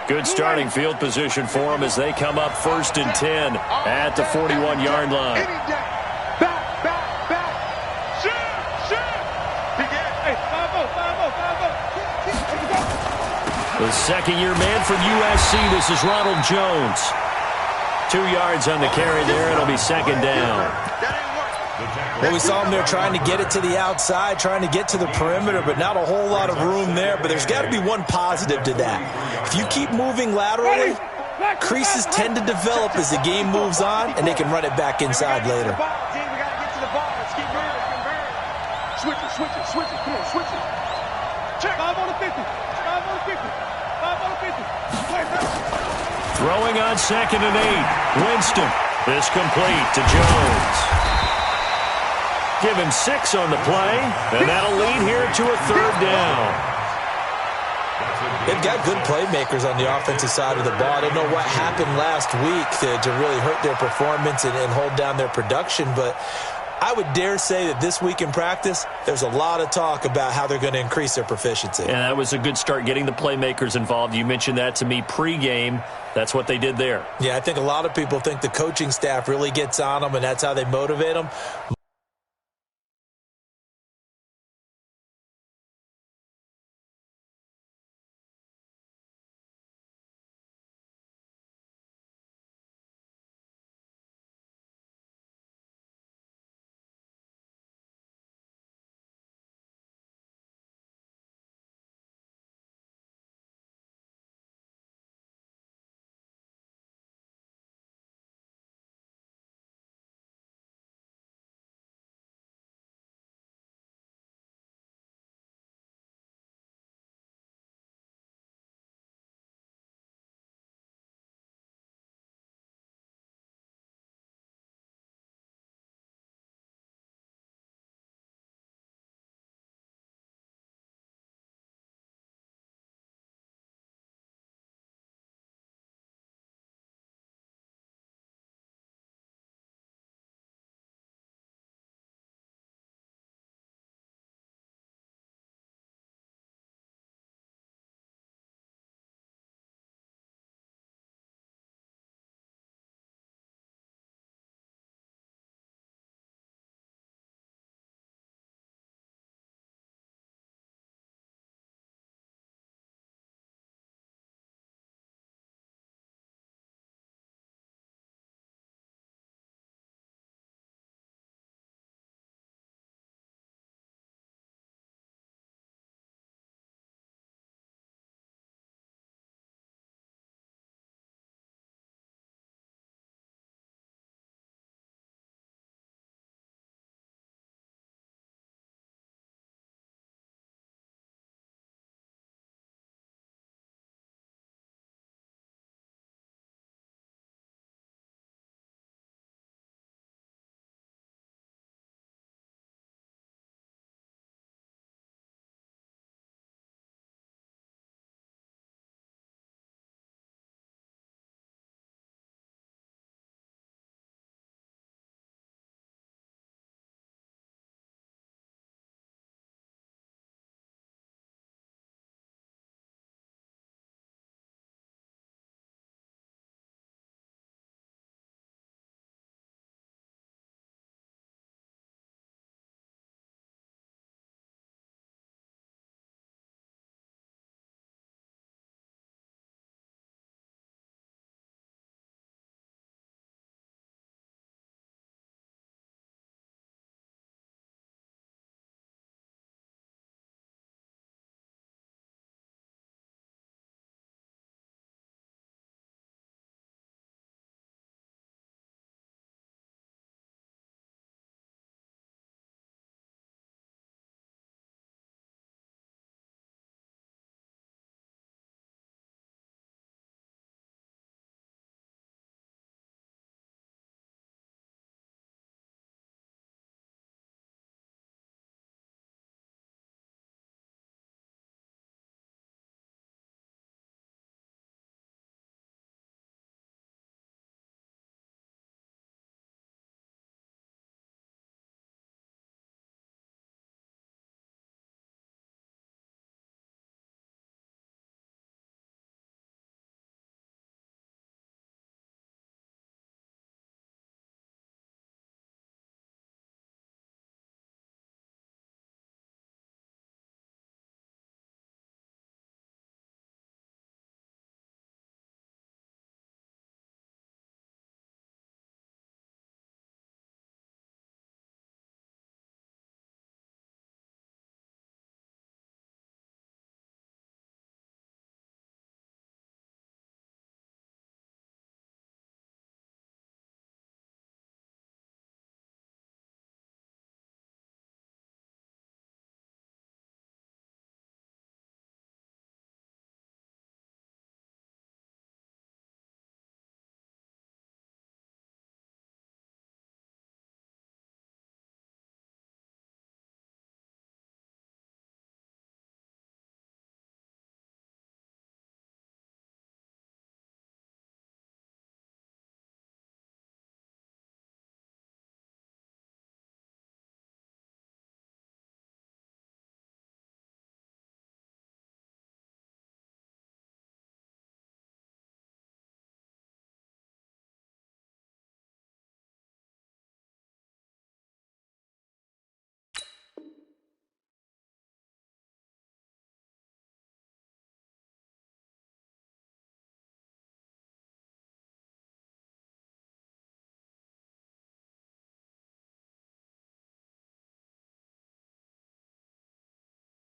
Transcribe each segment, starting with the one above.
Good starting field position for them as they come up 1st and 10 at the 41-yard line. The second-year man for USC, this is Ronald Jones. 2 yards on the carry there. It'll be 2nd down. Well, we saw him there trying to get it to the outside, trying to get to the perimeter, but not a whole lot of room there. But there's got to be one positive to that. If you keep moving laterally, creases tend to develop as the game moves on, and they can run it back inside later. Switch it. Come on, switch it. Check. 5 on the 50. 5 on the 50. 5 on the 50. Throwing on 2nd and 8. Winston. This complete to Jones. Give him 6 on the play, and that'll lead here to a 3rd down. They've got good playmakers on the offensive side of the ball. I don't know what happened last week to really hurt their performance and hold down their production, but I would dare say that this week in practice, there's a lot of talk about how they're going to increase their proficiency. And that was a good start, getting the playmakers involved. You mentioned that to me pregame. That's what they did there. Yeah, I think a lot of people think the coaching staff really gets on them, and that's how they motivate them.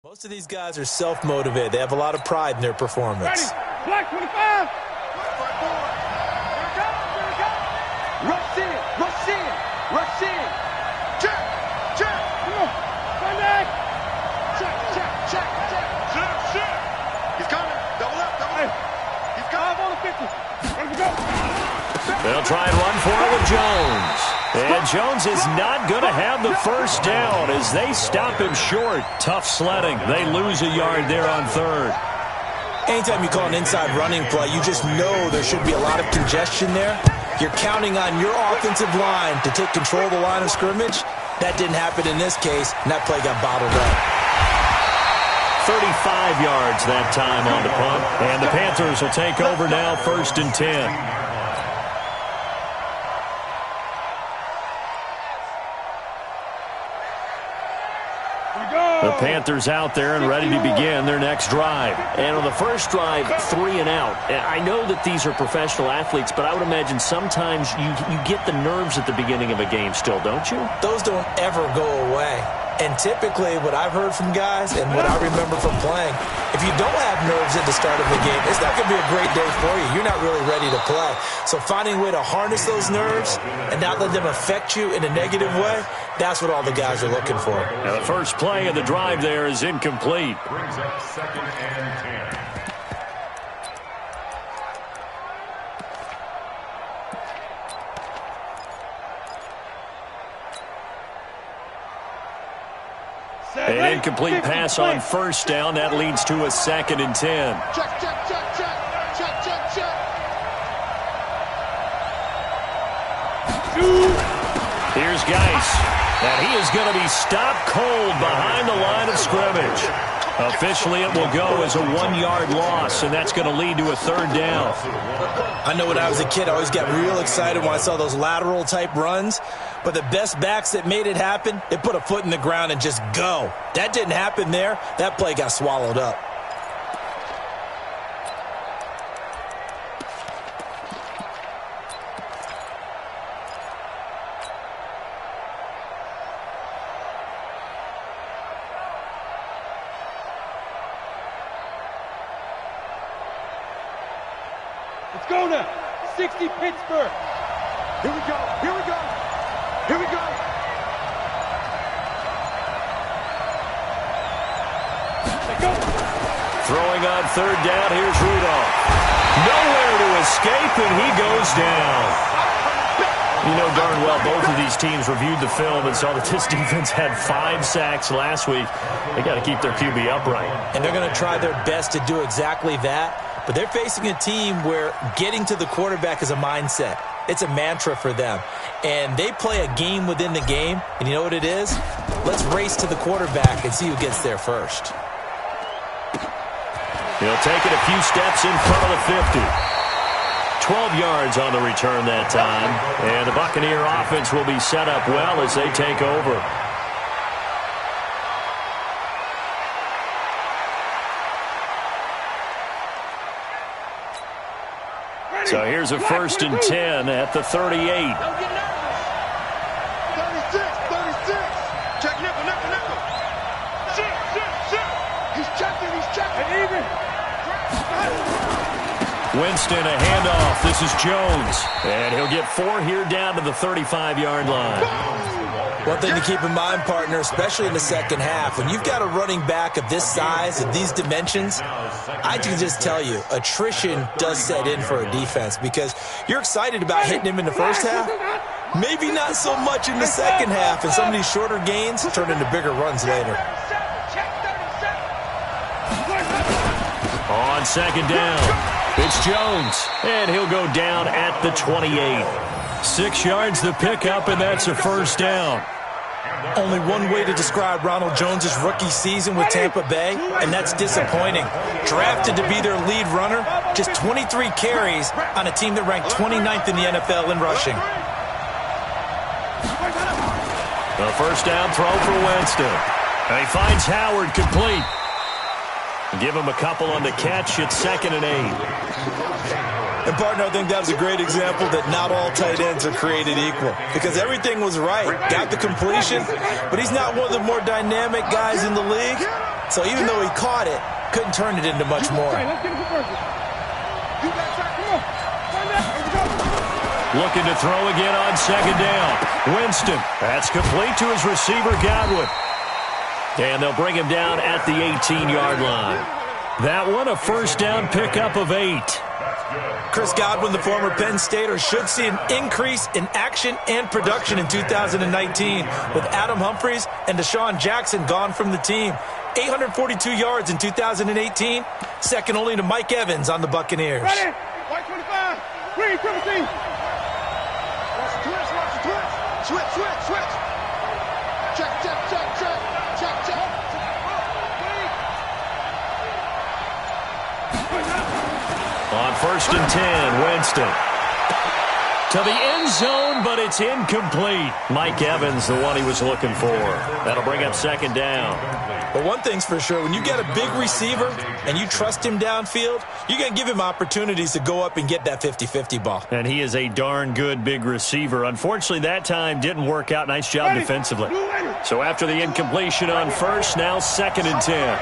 Most of these guys are self-motivated. They have a lot of pride in their performance. Ready. Black 25. Rush in. Rush in. Rush in. Check. Check. Come on. Sunday. Check. Check. Check. Check. Check. Check. He's coming. Double up. Double up. He's coming. 5 on the 50. Ready to go. They'll try and run for it with Jones. And Jones is not going to have the first down as they stop him short. Tough sledding. They lose a yard there on third. Anytime you call an inside running play, you just know there should be a lot of congestion there. You're counting on your offensive line to take control of the line of scrimmage. That didn't happen in this case, and that play got bottled up. 35 yards that time on the punt. And the Panthers will take over now, 1st and 10. The Panthers out there and ready to begin their next drive. And on the first drive, 3 and out. I know that these are professional athletes, but I would imagine sometimes you get the nerves at the beginning of a game still, don't you? Those don't ever go away. And typically what I've heard from guys and what I remember from playing, if you don't have nerves at the start of the game, it's not going to be a great day for you. You're not really ready to play. So finding a way to harness those nerves and not let them affect you in a negative way, that's what all the guys are looking for. Now the first play of the drive there is incomplete. Brings up 2nd and 10. An incomplete pass on first down. That leads to a 2nd and 10. Check, check, check, check. Check, check, check. Here's Geis. And he is going to be stopped cold behind the line of scrimmage. Officially, it will go as a 1-yard loss, and that's going to lead to a 3rd down. I know when I was a kid, I always got real excited when I saw those lateral-type runs. But the best backs that made it happen, they put a foot in the ground and just go. That didn't happen there. That play got swallowed up. Let's go now. 60 Pittsburgh. Here we go. Here we go. Here we go. Let's go. Throwing on 3rd down, here's Rudolph. Nowhere to escape, and he goes down. You know darn well both of these teams reviewed the film and saw that this defense had 5 sacks last week. They got to keep their QB upright. And they're going to try their best to do exactly that. But they're facing a team where getting to the quarterback is a mindset. It's a mantra for them. And they play a game within the game. And you know what it is? Let's race to the quarterback and see who gets there first. He'll take it a few steps in front of the 50. 12 yards on the return that time. And the Buccaneer offense will be set up well as they take over. So here's a 1st and 10 at the 38. 36, 36. Check nickel, nickel, nickel. Shit, shit, shit. He's checking, even. Winston, a handoff. This is Jones. And he'll get 4 here down to the 35-yard line. One thing to keep in mind, partner, especially in the second half, when you've got a running back of this size and these dimensions, I can just tell you, attrition does set in for a defense because you're excited about hitting him in the first half. Maybe not so much in the second half, and some of these shorter gains turn into bigger runs later. On 2nd down, it's Jones, and he'll go down at the 28. 6 yards the pickup, and that's a 1st down. Only one way to describe Ronald Jones' rookie season with Tampa Bay, and that's disappointing. Drafted to be their lead runner, just 23 carries on a team that ranked 29th in the NFL in rushing. The 1st down throw for Winston. He finds Howard complete. Give him a couple on the catch. It's 2nd and 8. And, partner, I think that was a great example that not all tight ends are created equal because everything was right. Got the completion, but he's not one of the more dynamic guys in the league. So even though he caught it, couldn't turn it into much more. Looking to throw again on second down. Winston. That's complete to his receiver, Godwin. And they'll bring him down at the 18-yard line. That one, a first down pickup of 8. Chris Godwin, the former Penn Stater, should see an increase in action and production in 2019 with Adam Humphries and Deshaun Jackson gone from the team. 842 yards in 2018, second only to Mike Evans on the Buccaneers. Ready? White 25. Green, triple team. Watch the twist, watch the twist. Switch, switch, switch. Check, check, check, check. Check, check. On first and 10, Winston. To the end zone, but it's incomplete. Mike Evans, the one he was looking for. That'll bring up second down. But one thing's for sure, when you get a big receiver and you trust him downfield, you're going to give him opportunities to go up and get that 50-50 ball. And he is a darn good big receiver. Unfortunately, that time didn't work out. Nice job defensively. So after the incompletion on first, now second and 10.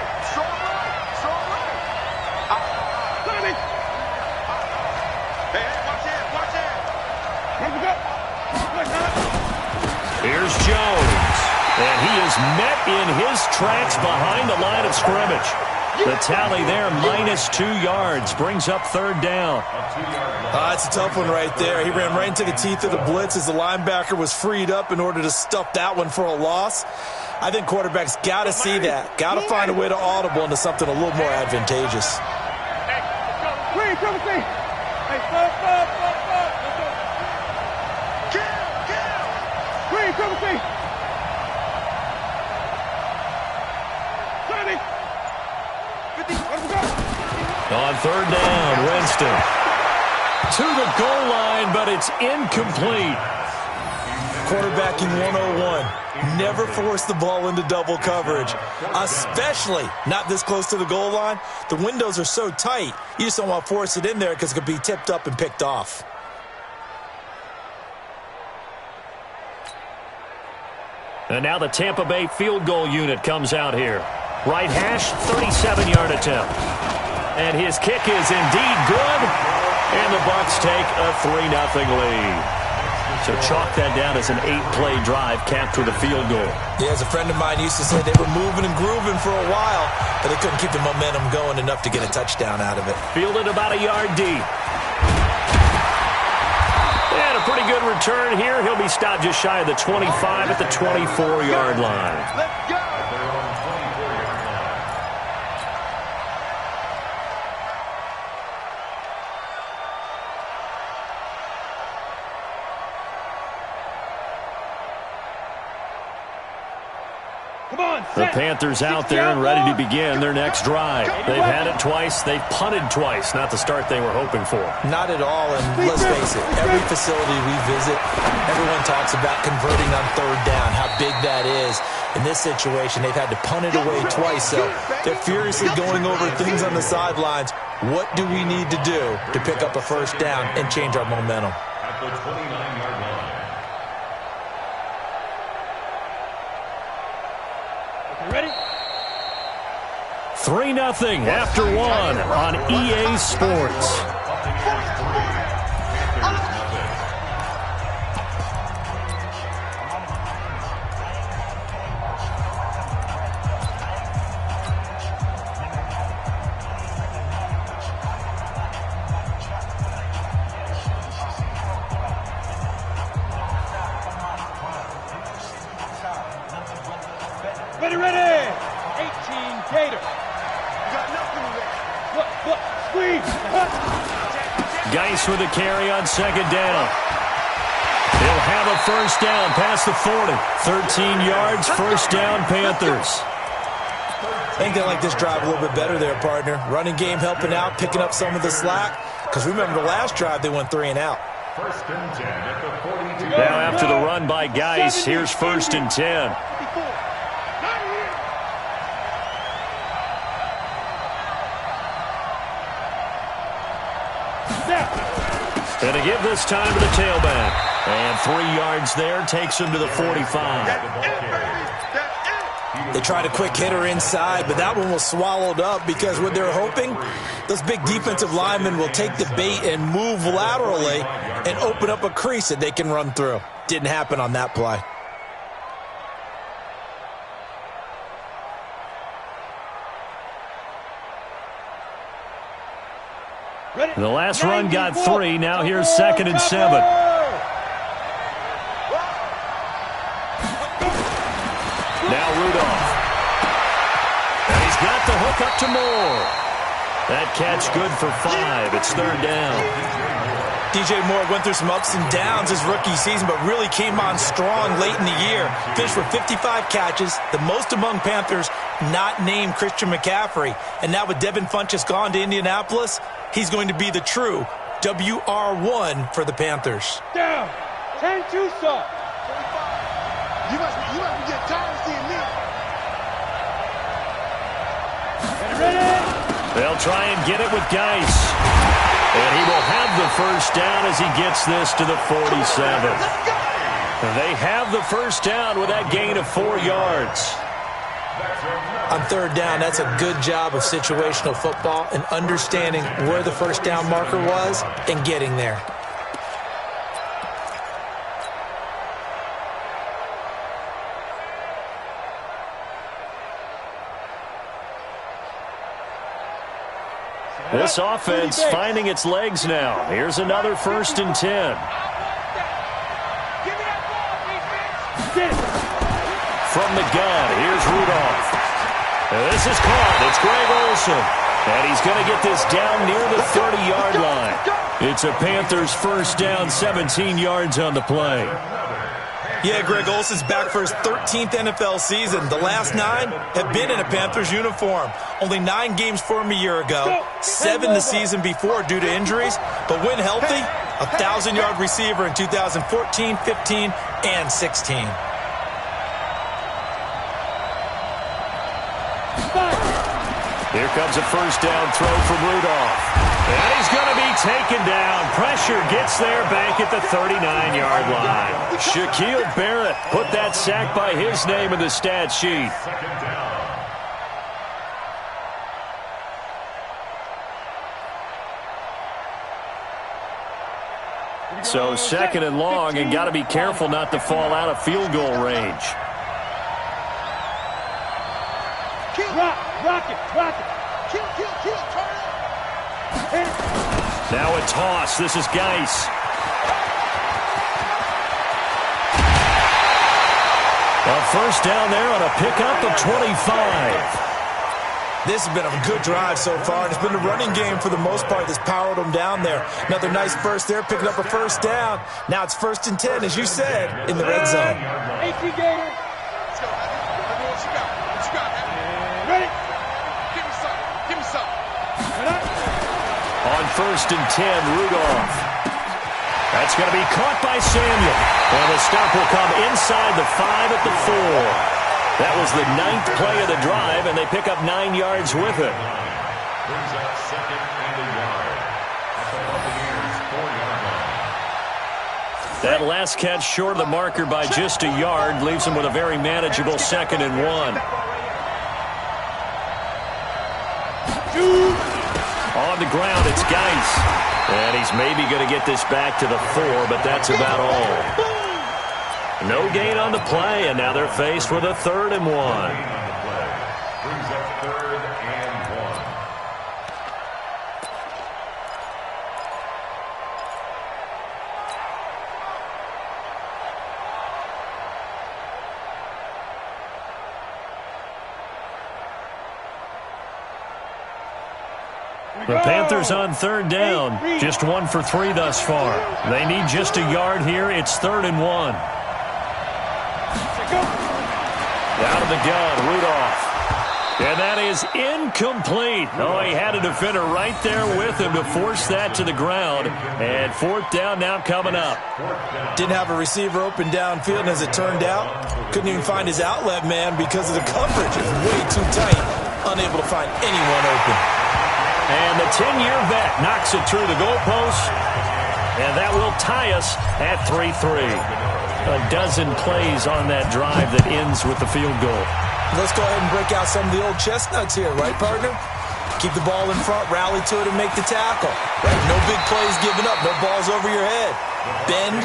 Here's Jones. And he is met in his tracks behind the line of scrimmage. The tally there, -2 yards, brings up third down. It's a tough one right there. He ran right into the teeth of the blitz as the linebacker was freed up in order to stuff that one for a loss. I think quarterbacks got to see that. Got to find a way to audible into something a little more advantageous. On third down, Winston. To the goal line, but it's incomplete. Quarterbacking 101. Never force the ball into double coverage, especially not this close to the goal line. The windows are so tight, you just don't want to force it in there because it could be tipped up and picked off. And now the Tampa Bay field goal unit comes out here. Right hash, 37-yard attempt. And his kick is indeed good. And the Bucs take a 3-0 lead. So chalk that down as an 8-play drive capped with a field goal. Yeah, as a friend of mine used to say, they were moving and grooving for a while, but they couldn't keep the momentum going enough to get a touchdown out of it. Fielded about a yard deep. And a pretty good return here. He'll be stopped just shy of the 25 at the 24-yard line. Let's go. The Panthers out there and ready to begin their next drive. They've had it twice. They've punted twice. Not the start they were hoping for. Not at all, and let's face it, every facility we visit, everyone talks about converting on third down, how big that is. In this situation, they've had to punt it away twice, so they're furiously going over things on the sidelines. What do we need to do to pick up a first down and change our momentum? At the 29-yard line. 3-0 after one on EA Sports. Ready. 18 Gator. Geis with a carry on second down. He'll have a first down past the 40. 13 yards, first down, Panthers. I think they like this drive a little bit better there, partner. Running game helping out, picking up some of the slack. Because remember the last drive, they went 3 and out. First and 10 at the 42. Now after the run by Geis, here's first and 10. And to give this time to the tailback. And 3 yards there takes him to the 45. They tried a quick hitter inside, but that one was swallowed up because what they're hoping, those big defensive linemen will take the bait and move laterally and open up a crease that they can run through. Didn't happen on that play. The last run got 3. Now here's 2nd and 7. Now Rudolph. And he's got the hook up to Moore. That catch good for 5. It's 3rd down. DJ Moore went through some ups and downs his rookie season, but really came on strong late in the year. Finished with 55 catches, the most among Panthers not named Christian McCaffrey. And now with Devin Funchess gone to Indianapolis, he's going to be the true WR1 for the Panthers. Down. 10-2, sir. You must be getting tired of seeing me. Ready? They'll try and get it with Geis. And he will have the first down as he gets this to the 47. They have the first down with that gain of 4 yards. On 3rd down, that's a good job of situational football and understanding where the first down marker was and getting there. This offense finding its legs now. Here's another 1st and 10. From the gun, here's Rudolph. This is caught. It's Greg Olsen. And he's going to get this down near the 30-yard line. It's a Panthers first down, 17 yards on the play. Yeah, Greg Olsen's back for his 13th NFL season. The last 9 have been in a Panthers uniform. Only 9 games for him a year ago, 7 the season before due to injuries. But when healthy, a 1,000-yard receiver in 2014, 15, and 16. Here comes a first down throw from Rudolph. And he's going to be taken down. Pressure gets there back at the 39-yard line. Shaquille Barrett put that sack by his name in the stat sheet. So 2nd and long, and got to be careful not to fall out of field goal range. Rock it. Kill, turn it. Now a toss. This is Geis. A first down there on a pickup of 25. This has been a good drive so far, and it's been the running game for the most part that's powered them down there. Another nice burst there, picking up a first down. Now it's 1st and 10, as you said, in the red zone. AC Gator. Let's go. What you got? Ready? Give me some. On 1st and 10, Rudolph. That's going to be caught by Samuel. And the stop will come inside the 5 at the 4. That was the 9th play of the drive, and they pick up 9 yards with it. Brings up 2nd and a yard. At the Buccaneers' 4-yard line. That last catch short of the marker by just a yard leaves them with a very manageable 2nd and 1. On the ground, it's Geis. And he's maybe going to get this back to the 4, but that's about all. No gain on the play, and now they're faced with a 3rd and 1. Brings up 3rd and 1. The Panthers on 3rd down. Just 1 for 3 thus far. They need just a yard here. It's 3rd and 1. Out of the gun, Rudolph. And that is incomplete. Oh, he had a defender right there with him to force that to the ground. And 4th down now coming up. Didn't have a receiver open downfield, and as it turned out, couldn't even find his outlet man because of the coverage. It was way too tight. Unable to find anyone open. And the 10-year vet knocks it through the goalpost. And that will tie us at 3-3. A dozen plays on that drive that ends with the field goal. Let's go ahead and break out some of the old chestnuts here, right, partner? Keep the ball in front, rally to it, and make the tackle. Right? No big plays given up, no balls over your head. Bend,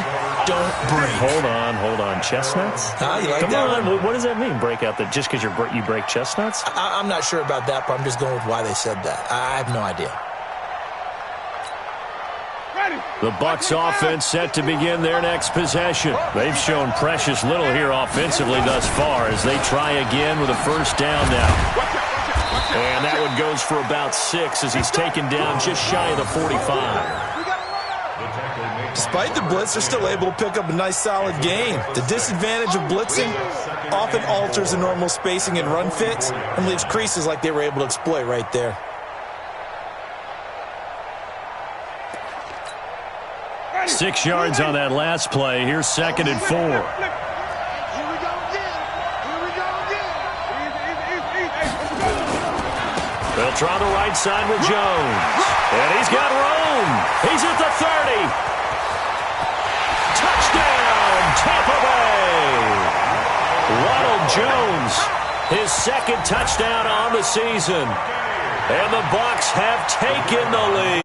don't break. Hold on. Chestnuts? You like Come that on. one? What does that mean, break out? Just because you break chestnuts? I'm not sure about that, but I'm just going with why they said that. I have no idea. The Bucs offense set to begin their next possession. They've shown precious little here offensively thus far as they try again with a first down now. And that one goes for about 6 as he's taken down just shy of the 45. Despite the blitz, they're still able to pick up a nice solid gain. The disadvantage of blitzing often alters the normal spacing and run fits and leaves creases like they were able to exploit right there. Six yards on that last play. Here's 2nd and 4. They'll try the right side with Jones. And he's got room. He's at the 30. Touchdown, Tampa Bay. Ronald Jones, his 2nd touchdown on the season. And the Bucs have taken the lead.